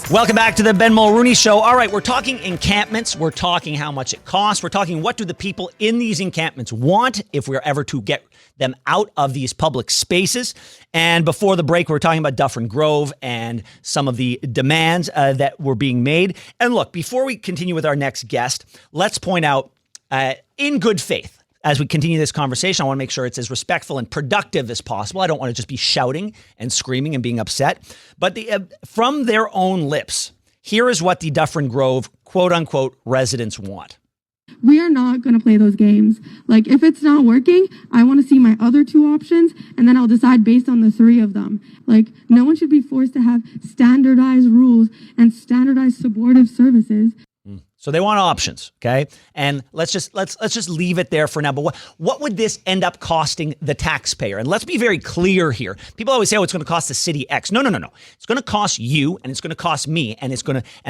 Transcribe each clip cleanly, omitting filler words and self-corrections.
Welcome back to the Ben Mulroney Show. All right, we're talking encampments. We're talking how much it costs. We're talking what do the people in these encampments want if we're ever to get them out of these public spaces. And before the break, we were talking about Dufferin Grove and some of the demands that were being made. And look, before we continue with our next guest, let's point out in good faith, as we continue this conversation, I want to make sure it's as respectful and productive as possible. I don't want to just be shouting and screaming and being upset. But from their own lips, here is what the Dufferin Grove, quote unquote, residents want. We are not going to play those games. Like, if it's not working, I want to see my other two options, and then I'll decide based on the three of them. Like, no one should be forced to have standardized rules and standardized supportive services. So they want options, okay? And let's just leave it there for now. But what would this end up costing the taxpayer? And let's be very clear here. People always say, "Oh, it's going to cost the city X." No. It's going to cost you, and it's going to cost me, and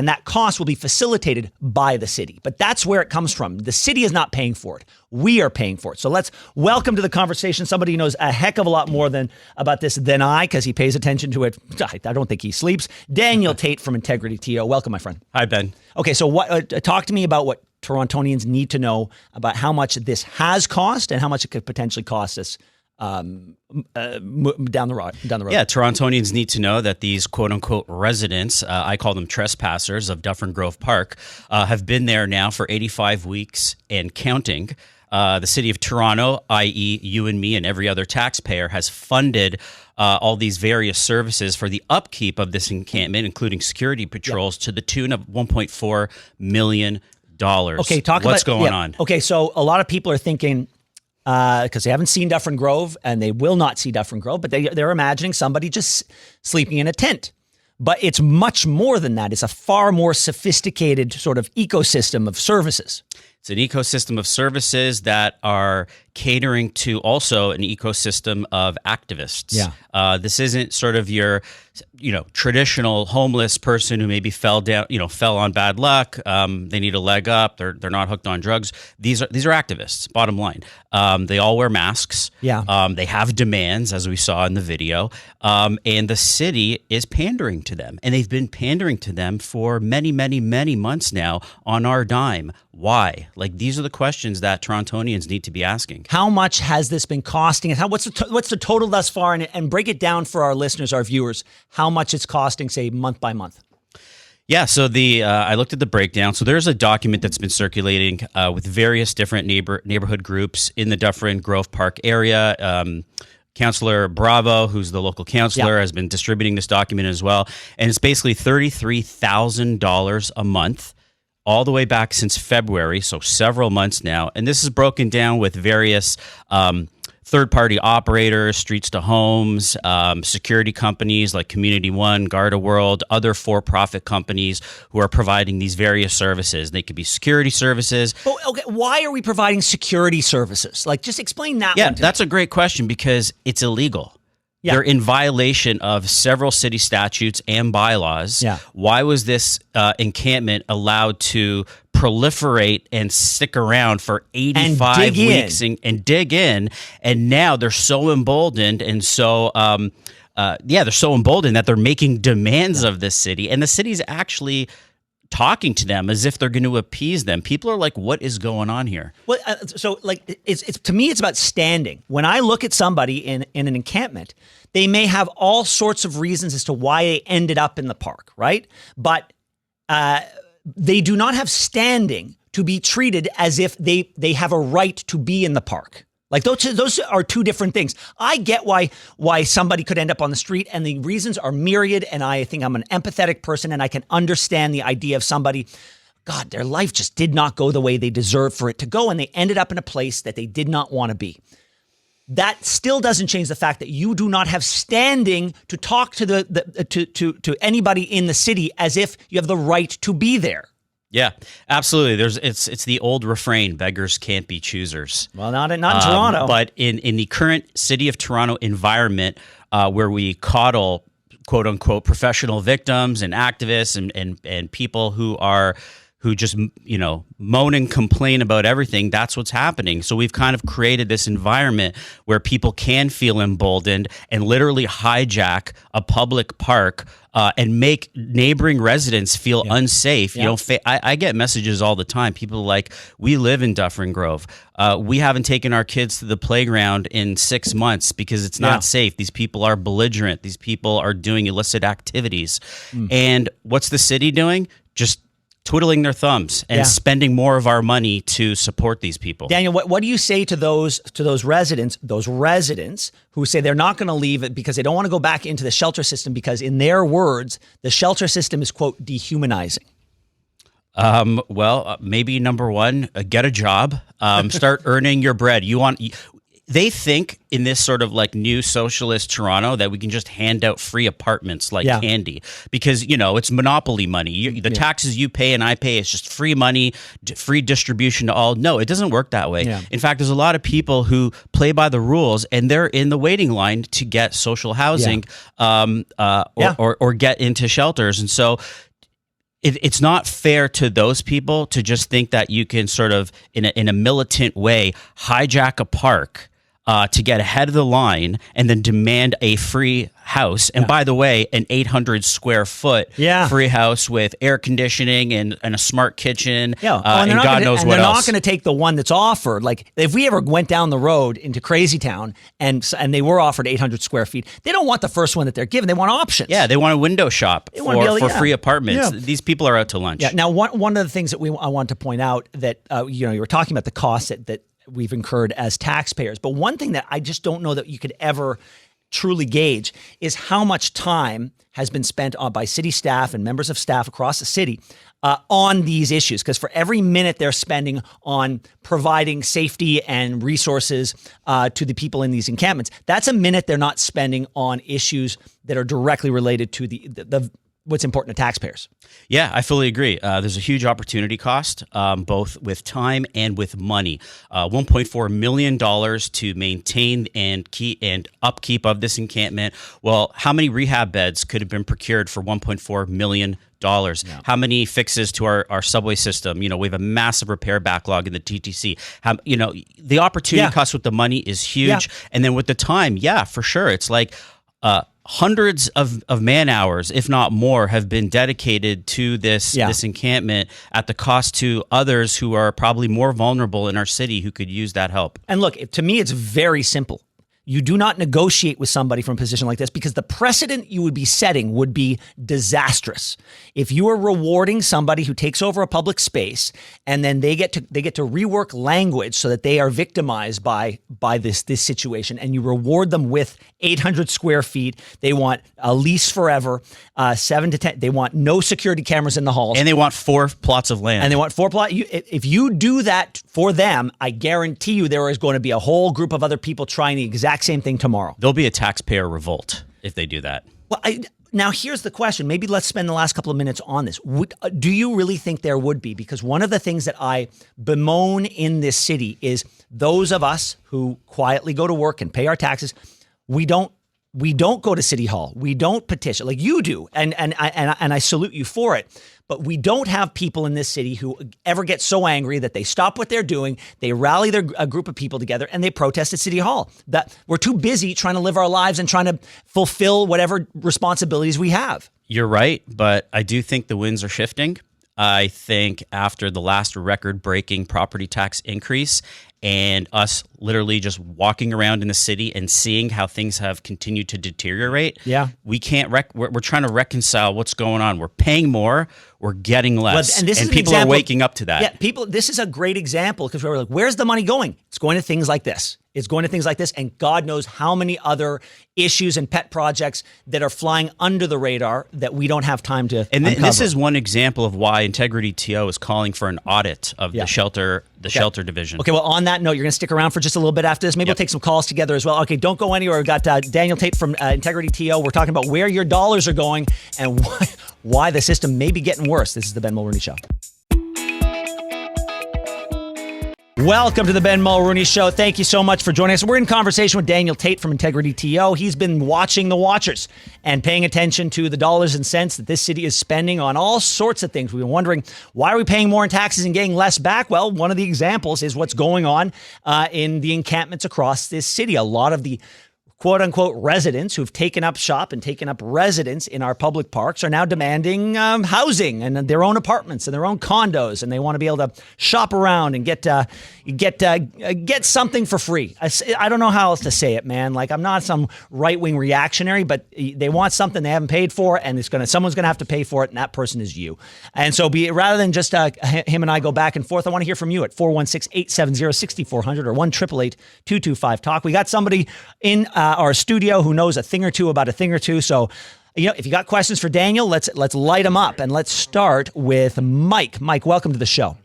that cost will be facilitated by the city. But that's where it comes from. The city is not paying for it. We are paying for it. So let's welcome to the conversation somebody who knows a heck of a lot more about this than I, because he pays attention to it. I don't think he sleeps. Daniel Tate from Integrity TO. Welcome, my friend. Hi, Ben. Okay, so talk to me about what Torontonians need to know about how much this has cost and how much it could potentially cost us down the road. Yeah, Torontonians need to know that these quote-unquote residents, I call them trespassers of Dufferin Grove Park, have been there now for 85 weeks and counting. The city of Toronto, i.e. you and me and every other taxpayer, has funded all these various services for the upkeep of this encampment, including security patrols, to the tune of $1.4 million. Okay, what's going on? Okay, so a lot of people are thinking, because they haven't seen Dufferin Grove, and they will not see Dufferin Grove, but they're imagining somebody just sleeping in a tent. But it's much more than that. It's a far more sophisticated sort of ecosystem of services. It's an ecosystem of services that are catering to also an ecosystem of activists. Yeah. This isn't sort of your, traditional homeless person who maybe fell on bad luck. They need a leg up. They're not hooked on drugs. These are activists. Bottom line, they all wear masks. Yeah. They have demands, as we saw in the video, and the city is pandering to them, and they've been pandering to them for many, many, many months now on our dime. Why? Like, these are the questions that Torontonians need to be asking. How much has this been costing? And what's the total thus far? And break it down for our listeners, our viewers, how much it's costing, say, month by month. Yeah, so I looked at the breakdown. So there's a document that's been circulating with various different neighborhood groups in the Dufferin Grove Park area. Councillor Bravo, who's the local councillor, has been distributing this document as well. And it's basically $33,000 a month, all the way back since February, so several months now. And this is broken down with various third-party operators, Streets to Homes, security companies like Community One, Garda World, other for-profit companies who are providing these various services. They could be security services. Oh, okay. Why are we providing security services? Like, just explain that. Yeah, that's a great question, because it's illegal. Yeah. They're in violation of several city statutes and bylaws. Yeah. Why was this encampment allowed to proliferate and stick around for 85 weeks and dig in? And now they're so emboldened, and so they're so emboldened that they're making demands of this city, and the city's actually talking to them as if they're going to appease them. People are like, what is going on here? Well, so like, it's to me, it's about standing. When I look at somebody in an encampment, they may have all sorts of reasons as to why they ended up in the park, right? But they do not have standing to be treated as if they have a right to be in the park. Like, those are two different things. I get why somebody could end up on the street, and the reasons are myriad, and I think I'm an empathetic person, and I can understand the idea of somebody, God, their life just did not go the way they deserved for it to go, and they ended up in a place that they did not want to be. That still doesn't change the fact that you do not have standing to talk to to anybody in the city as if you have the right to be there. Yeah, absolutely. It's the old refrain, beggars can't be choosers. Well, not in Toronto. But in the current city of Toronto environment, where we coddle, quote unquote, professional victims and activists and people who just, moan and complain about everything, that's what's happening. So we've kind of created this environment where people can feel emboldened and literally hijack a public park and make neighboring residents feel unsafe. Yeah. You know, I get messages all the time. People are like, we live in Dufferin Grove. We haven't taken our kids to the playground in 6 months because it's not safe. These people are belligerent. These people are doing illicit activities. And what's the city doing? Just twiddling their thumbs and spending more of our money to support these people. Daniel, what do you say to those residents who say they're not going to leave it because they don't want to go back into the shelter system because, in their words, the shelter system is, quote, dehumanizing? Well, maybe number one, get a job, start earning your bread. They think in this sort of like new socialist Toronto that we can just hand out free apartments like candy because, you know, it's monopoly money. The taxes you pay and I pay, it's just free money, free distribution to all. No, it doesn't work that way. Yeah. In fact, there's a lot of people who play by the rules and they're in the waiting line to get social housing or get into shelters. And so it's not fair to those people to just think that you can sort of, in a militant way, hijack a park to get ahead of the line and then demand a free house. And by the way, an 800 square foot free house with air conditioning and a smart kitchen and God knows what else. They're not going to take the one that's offered. Like if we ever went down the road into Crazy Town and they were offered 800 square feet, they don't want the first one that they're given. They want options. Yeah, they want a window shop for free apartments. Yeah. These people are out to lunch. Yeah. Now, one of the things that I want to point out that, you were talking about the costs that we've incurred as taxpayers. But one thing that I just don't know that you could ever truly gauge is how much time has been spent by city staff and members of staff across the city on these issues. Because for every minute they're spending on providing safety and resources to the people in these encampments, that's a minute they're not spending on issues that are directly related to the what's important to taxpayers. Yeah, I fully agree. There's a huge opportunity cost, both with time and with money. $1.4 million to maintain and upkeep of this encampment. Well, how many rehab beds could have been procured for $1.4 million? Yeah. How many fixes to our subway system? You know, we have a massive repair backlog in the TTC. The opportunity cost with the money is huge. Yeah. And then with the time, for sure. It's like hundreds of man hours, if not more, have been dedicated to this encampment at the cost to others who are probably more vulnerable in our city who could use that help. And look, to me, it's very simple. You do not negotiate with somebody from a position like this because the precedent you would be setting would be disastrous. If you are rewarding somebody who takes over a public space and then they get to rework language so that they are victimized by this situation, and you reward them with 800 square feet, they want a lease forever, 7 to 10. They want no security cameras in the halls, and they want 4 plots of land. And they want 4 plots. If you do that for them, I guarantee you there is going to be a whole group of other people trying the exact same thing tomorrow. There'll be a taxpayer revolt if they do that. Well, now here's the question. Maybe let's spend the last couple of minutes on this. Do you really think there would be? Because one of the things that I bemoan in this city is those of us who quietly go to work and pay our taxes. We don't go to City Hall. We don't petition like you do, and I salute you for it. But we don't have people in this city who ever get so angry that they stop what they're doing, they rally a group of people together, and they protest at City Hall. That we're too busy trying to live our lives and trying to fulfill whatever responsibilities we have. You're right, but I do think the winds are shifting. I think after the last record-breaking property tax increase and us literally just walking around in the city and seeing how things have continued to deteriorate, we can't. We're trying to reconcile what's going on. We're paying more, we're getting less, and people are waking up to that. Yeah, this is a great example because we're like, where's the money going? It's going to things like this. It's going to things like this, and God knows how many other issues and pet projects that are flying under the radar that we don't have time to uncover. This is one example of why Integrity TO is calling for an audit of the shelter division. Okay, well, on that note, you're going to stick around for just a little bit after this. Maybe we'll take some calls together as well. Okay, don't go anywhere. We've got Daniel Tate from Integrity TO. We're talking about where your dollars are going and why the system may be getting worse. This is the Ben Mulroney Show. Welcome to the Ben Mulroney Show. Thank you so much for joining us. We're in conversation with Daniel Tate from Integrity TO. He's been watching the watchers and paying attention to the dollars and cents that this city is spending on all sorts of things. We've been wondering, why are we paying more in taxes and getting less back? Well, one of the examples is what's going on in the encampments across this city. A lot of the quote unquote residents who've taken up shop and taken up residence in our public parks are now demanding housing and their own apartments and their own condos, and they want to be able to shop around and get something for free. I don't know how else to say it, man. Like, I'm not some right-wing reactionary, but they want something they haven't paid for, and someone's gonna have to pay for it, and that person is you. And so, rather than just him and I go back and forth, I want to hear from you at 416-870-6400 or 1-888-225-TALK. We got somebody in our studio who knows a thing or two about a thing or two. So, if you got questions for Daniel, let's light them up, and let's start with Mike. Mike, welcome to the show.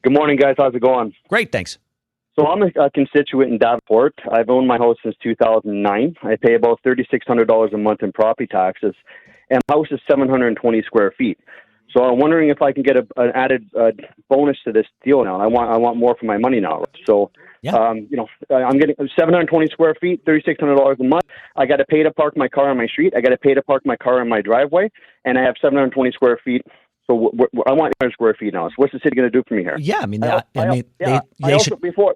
Good morning, guys. How's it going? Great, thanks. So I'm a constituent in Davenport. I've owned my house since 2009. I pay about $3,600 a month in property taxes, and my house is 720 square feet. So I'm wondering if I can get an added bonus to this deal now. I want more for my money now. So, yeah. I'm getting 720 square feet, $3,600 a month. I got to pay to park my car on my street. I got to pay to park my car in my driveway, and I have 720 square feet. So I want 100 square feet now. So what's the city going to do for me here? Yeah, I mean, Before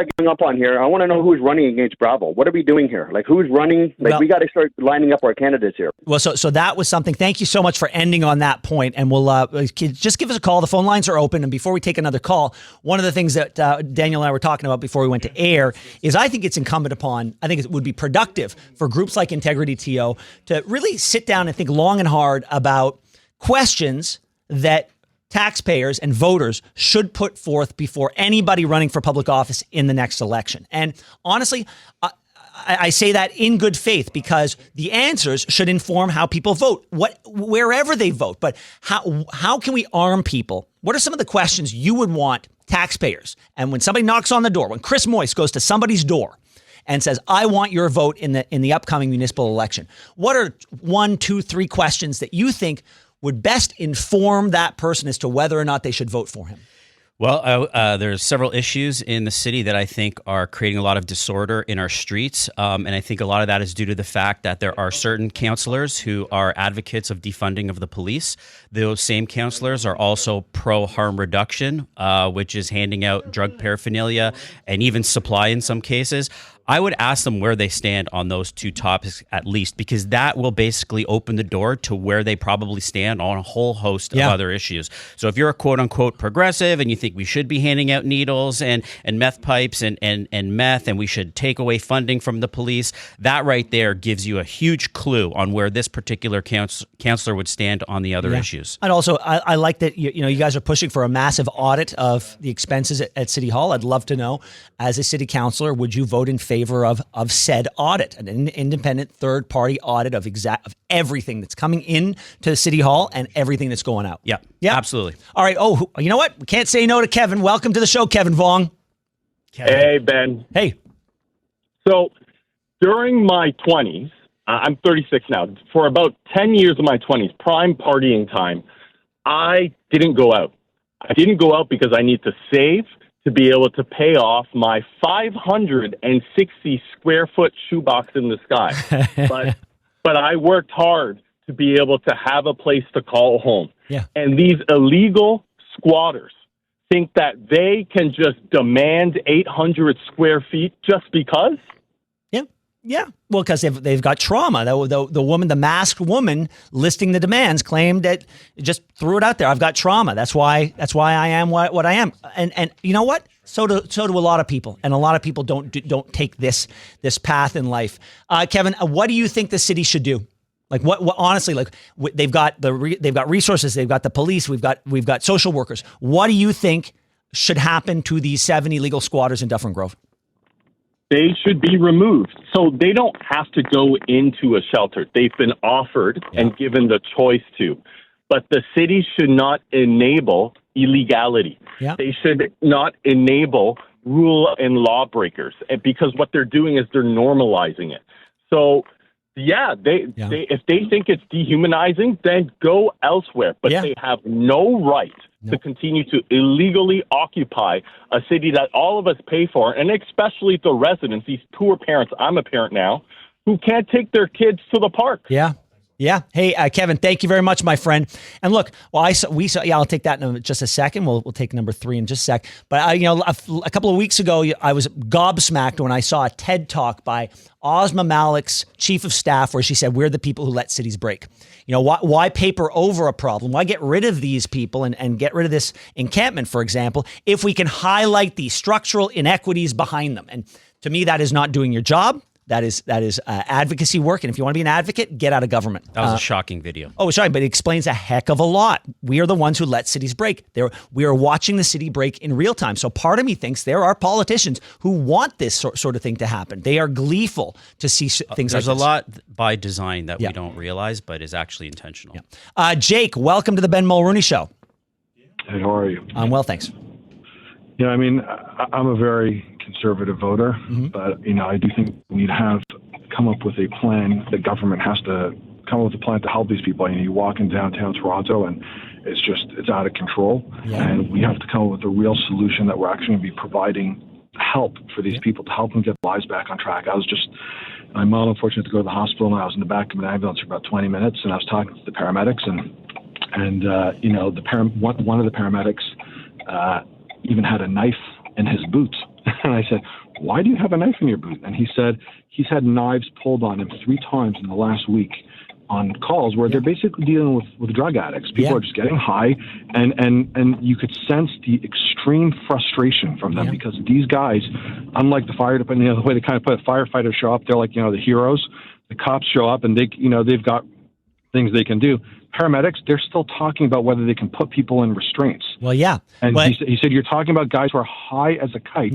I get up on here, I want to know who's running against Bravo. What are we doing here? Like, who's running? Like, we got to start lining up our candidates here. Well, so that was something. Thank you so much for ending on that point. And we'll just give us a call. The phone lines are open. And before we take another call, one of the things that Daniel and I were talking about before we went to air is I think it's incumbent upon, I think it would be productive for groups like Integrity TO to really sit down and think long and hard about questions that taxpayers and voters should put forth before anybody running for public office in the next election. And honestly, I say that in good faith because the answers should inform how people vote, wherever they vote. But how can we arm people? What are some of the questions you would want taxpayers? And when somebody knocks on the door, when Chris Moyce goes to somebody's door and says, I want your vote in the upcoming municipal election, what are 1, 2, 3 questions that you think would best inform that person as to whether or not they should vote for him? Well, there's several issues in the city that I think are creating a lot of disorder in our streets. And I think a lot of that is due to the fact that there are certain councillors who are advocates of defunding of the police. Those same councillors are also pro-harm reduction, which is handing out drug paraphernalia and even supply in some cases. I would ask them where they stand on those two topics at least, because that will basically open the door to where they probably stand on a whole host of other issues. So if you're a quote unquote progressive and you think we should be handing out needles and meth pipes and meth, and we should take away funding from the police, that right there gives you a huge clue on where this particular councillor would stand on the other issues. And also, I like that you guys are pushing for a massive audit of the expenses at City Hall. I'd love to know, as a city councillor, would you vote in favor of said audit, an independent third-party audit of everything that's coming in to City Hall and everything that's going out? Yeah, absolutely. All right. Oh, you know what? We can't say no to Kevin. Welcome to the show, Kevin Vuong. Hey, Ben. Hey. So during my 20s, I'm 36 now, for about 10 years of my 20s, prime partying time, I didn't go out. I didn't go out because I need to save to be able to pay off my 560 square foot shoebox in the sky. But I worked hard to be able to have a place to call home. Yeah. And these illegal squatters think that they can just demand 800 square feet just because? Yeah. Well, because they've got trauma. The woman, the masked woman listing the demands, claimed that, just threw it out there. I've got trauma. That's why I am what I am. And you know what? So do a lot of people, and a lot of people don't take this path in life. Kevin, what do you think the city should do? Like what honestly, like they've got resources, they've got the police, we've got social workers. What do you think should happen to these 7 illegal squatters in Dufferin Grove? They should be removed. So they don't have to go into a shelter. They've been offered and given the choice to. But the city should not enable illegality. Yeah. They should not enable rule and lawbreakers, because what they're doing is they're normalizing it. So, they if they think it's dehumanizing, then go elsewhere. But they have no right to continue to illegally occupy a city that all of us pay for, and especially the residents, these poor parents, I'm a parent now, who can't take their kids to the park. Yeah. Yeah. Hey, Kevin, thank you very much, my friend. And look, well, we saw, yeah, I'll take that in just a second. We'll take number 3 in just a sec. But a couple of weeks ago, I was gobsmacked when I saw a TED talk by Ozma Malik's chief of staff, where she said, "We're the people who let cities break." Why paper over a problem? Why get rid of these people and get rid of this encampment, for example, if we can highlight the structural inequities behind them? And to me, that is not doing your job. That is advocacy work. And if you want to be an advocate, get out of government. That was a shocking video. Oh, sorry, but it explains a heck of a lot. We are the ones who let cities break. We are watching the city break in real time. So part of me thinks there are politicians who want this sort of thing to happen. They are gleeful to see things like this. There's a lot by design that we don't realize, but is actually intentional. Yeah. Jake, welcome to the Ben Mulroney Show. Hey, how are you? I'm well, thanks. Yeah, I mean, I'm a very conservative voter, but, I do think we need to come up with a plan. The government has to come up with a plan to help these people. You walk in downtown Toronto and it's out of control. Yeah. And we have to come up with a real solution that we're actually going to be providing help for these people, to help them get lives back on track. My mom, unfortunately, had to go to the hospital, and I was in the back of an ambulance for about 20 minutes, and I was talking to the paramedics, and one of the paramedics even had a knife in his boot. And I said, "Why do you have a knife in your boot?" And he said he's had knives pulled on him 3 times in the last week on calls where they're basically dealing with drug addicts. People are just getting high, and you could sense the extreme frustration from them because these guys, unlike the fire department, the way they kind of put firefighters show up, they're like, the heroes. The cops show up and they've got things they can do. Paramedics, they're still talking about whether they can put people in restraints. Well, yeah. And he said, you're talking about guys who are high as a kite,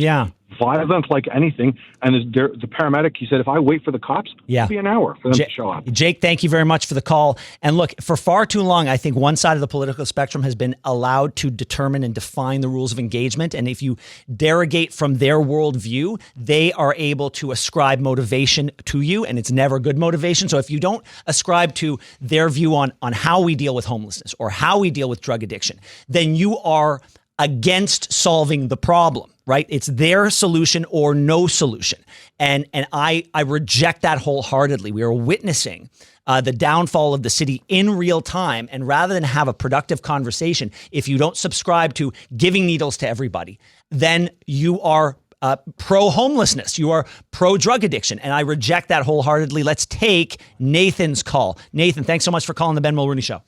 violent like anything. And the paramedic, he said, if I wait for the cops, it'll be an hour for them to show up. Jake, thank you very much for the call. And look, for far too long, I think one side of the political spectrum has been allowed to determine and define the rules of engagement. And if you derogate from their worldview, they are able to ascribe motivation to you, and it's never good motivation. So if you don't ascribe to their view on how we deal with homelessness or how we deal with drug addiction, then you are against solving the problem, right? It's their solution or no solution. And I reject that wholeheartedly. We are witnessing the downfall of the city in real time. And rather than have a productive conversation, if you don't subscribe to giving needles to everybody, then you are pro-homelessness. You are pro-drug addiction. And I reject that wholeheartedly. Let's take Nathan's call. Nathan, thanks so much for calling the Ben Mulroney Show.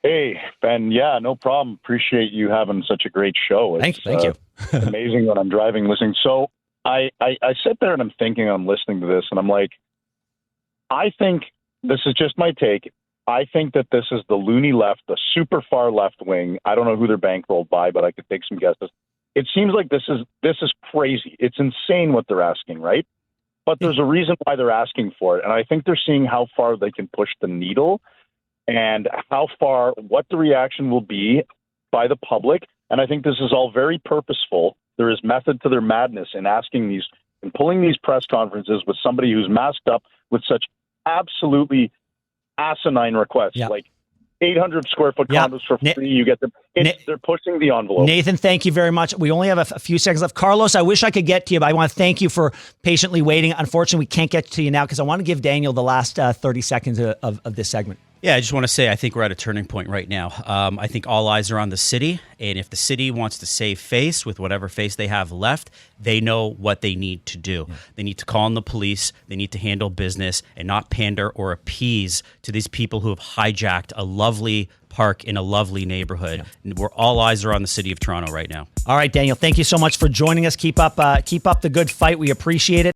Hey, Ben. Yeah, no problem. Appreciate you having such a great show. Thank you. Amazing when I'm driving, listening. So I sit there and I'm thinking, I'm listening to this, and I'm like, I think this is just my take. I think that this is the loony left, the super far left wing. I don't know who they're bankrolled by, but I could take some guesses. It seems like this is crazy. It's insane what they're asking, right? But there's a reason why they're asking for it. And I think they're seeing how far they can push the needle and what the reaction will be by the public. And I think this is all very purposeful. There is method to their madness in asking these and pulling these press conferences with somebody who's masked up with such absolutely asinine requests, like 800 square foot condos for free. You get them. They're pushing the envelope. Nathan, thank you very much. We only have a few seconds left. Carlos, I wish I could get to you, but I want to thank you for patiently waiting. Unfortunately, we can't get to you now because I want to give Daniel the last 30 seconds of this segment. Yeah, I just want to say I think we're at a turning point right now. I think all eyes are on the city, and if the city wants to save face with whatever face they have left, they know what they need to do. Yeah. They need to call in the police. They need to handle business and not pander or appease to these people who have hijacked a lovely park in a lovely neighborhood. Yeah. Where all eyes are on the city of Toronto right now. All right, Daniel, thank you so much for joining us. Keep up the good fight. We appreciate it.